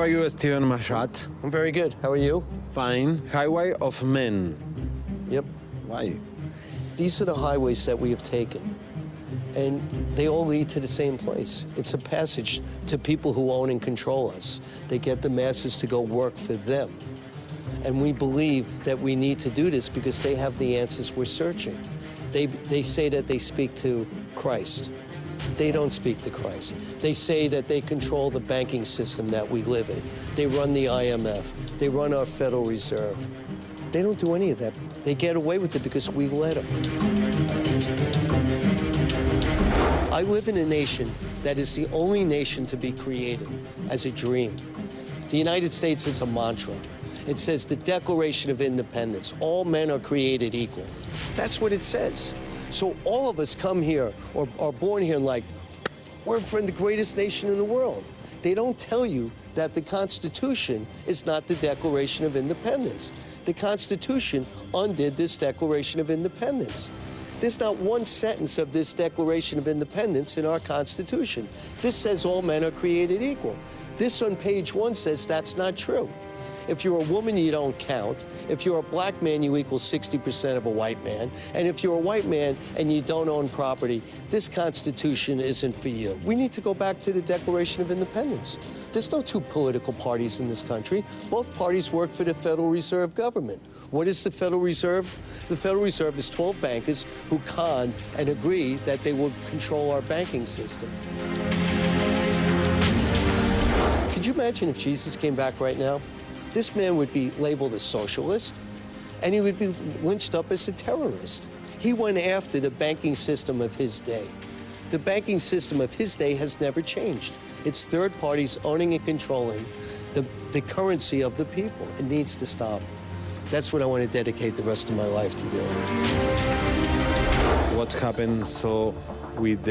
are you, Stephen Machat? I'm very good. How are you? Fine. Highway of Men. Yep. Why? These are the highways that we have taken, and they all lead to the same place. It's a passage to people who own and control us. They get the masses to go work for them. And we believe that we need to do this because they have the answers we're searching. They say that they speak to Christ. They don't speak to Christ. They say that they control the banking system that we live in. They run the IMF. They run our Federal Reserve. They don't do any of that. They get away with it because we let them. I live in a nation that is the only nation to be created as a dream. The United States is a mantra. It says the Declaration of Independence, all men are created equal. That's what it says. So all of us come here or are born here and like, we're from the greatest nation in the world. They don't tell you that the Constitution is not the Declaration of Independence. The Constitution undid this Declaration of Independence. There's not one sentence of this Declaration of Independence in our Constitution. This says all men are created equal. This on page 1 says that's not true. If you're a woman, you don't count. If you're a black man, you equal 60% of a white man. And if you're a white man and you don't own property, this Constitution isn't for you. We need to go back to the Declaration of Independence. There's no two political parties in this country. Both parties work for the Federal Reserve government. What is the Federal Reserve? The Federal Reserve is 12 bankers who conned and agreed that they would control our banking system. Could you imagine if Jesus came back right now? This man would be labeled a socialist, and he would be lynched up as a terrorist. He went after the banking system of his day. The banking system of his day has never changed. It's third parties owning and controlling the currency of the people. It needs to stop. That's what I want to dedicate the rest of my life to doing. What happened so with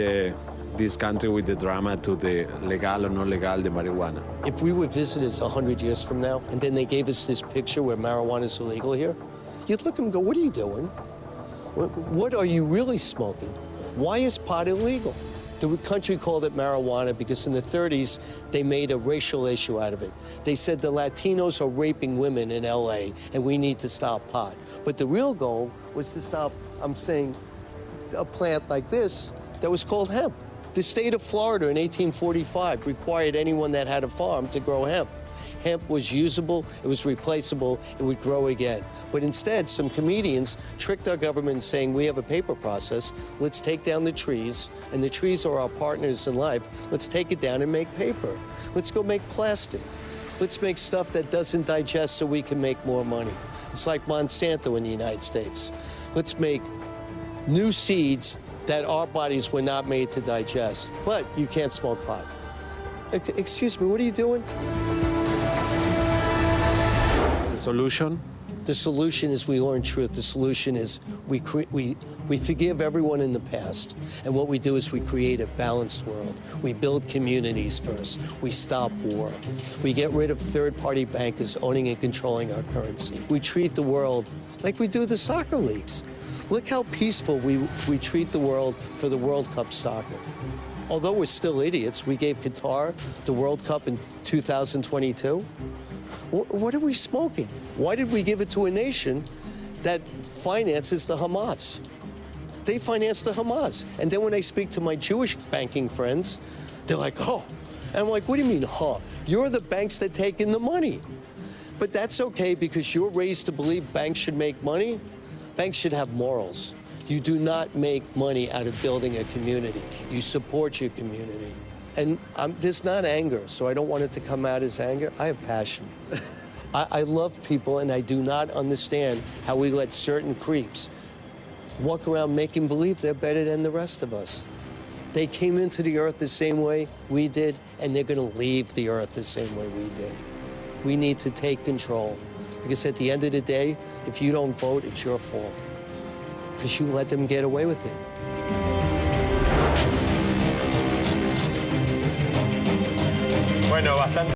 this country, with the drama to the legal or not legal, the marijuana? If we were visitors 100 years from now, and then they gave us this picture where marijuana is illegal here, you'd look at them and go, what are you doing? What are you really smoking? Why is pot illegal? The country called it marijuana because in the 30s, they made a racial issue out of it. They said the Latinos are raping women in LA, and we need to stop pot. But the real goal was to stop, I'm saying, a plant like this that was called hemp. The state of Florida in 1845 required anyone that had a farm to grow hemp. Hemp was usable, it was replaceable, it would grow again. But instead, some comedians tricked our government saying, we have a paper process, let's take down the trees, and the trees are our partners in life, let's take it down and make paper. Let's go make plastic. Let's make stuff that doesn't digest so we can make more money. It's like Monsanto in the United States. Let's make new seeds that our bodies were not made to digest. But you can't smoke pot. Excuse me, what are you doing? The solution? The solution is we learn truth. The solution is we forgive everyone in the past. And what we do is we create a balanced world. We build communities first. We stop war. We get rid of third-party bankers owning and controlling our currency. We treat the world like we do the soccer leagues. Look how peaceful we treat the world for the World Cup soccer. Although we're still idiots, we gave Qatar the World Cup in 2022. What are we smoking? Why did we give it to a nation that finances the Hamas? They finance the Hamas. And then when I speak to my Jewish banking friends, they're like, oh. And I'm like, what do you mean, huh? You're the banks that take in the money. But that's okay because you're raised to believe banks should make money. Banks should have morals. You do not make money out of building a community. You support your community. And there's not anger, so I don't want it to come out as anger. I have passion. I love people, and I do not understand how we let certain creeps walk around making believe they're better than the rest of us. They came into the earth the same way we did, and they're going to leave the earth the same way we did. We need to take control. Because at the end of the day, if you don't vote, it's your fault. Because you let them get away with it. Bueno, bastante.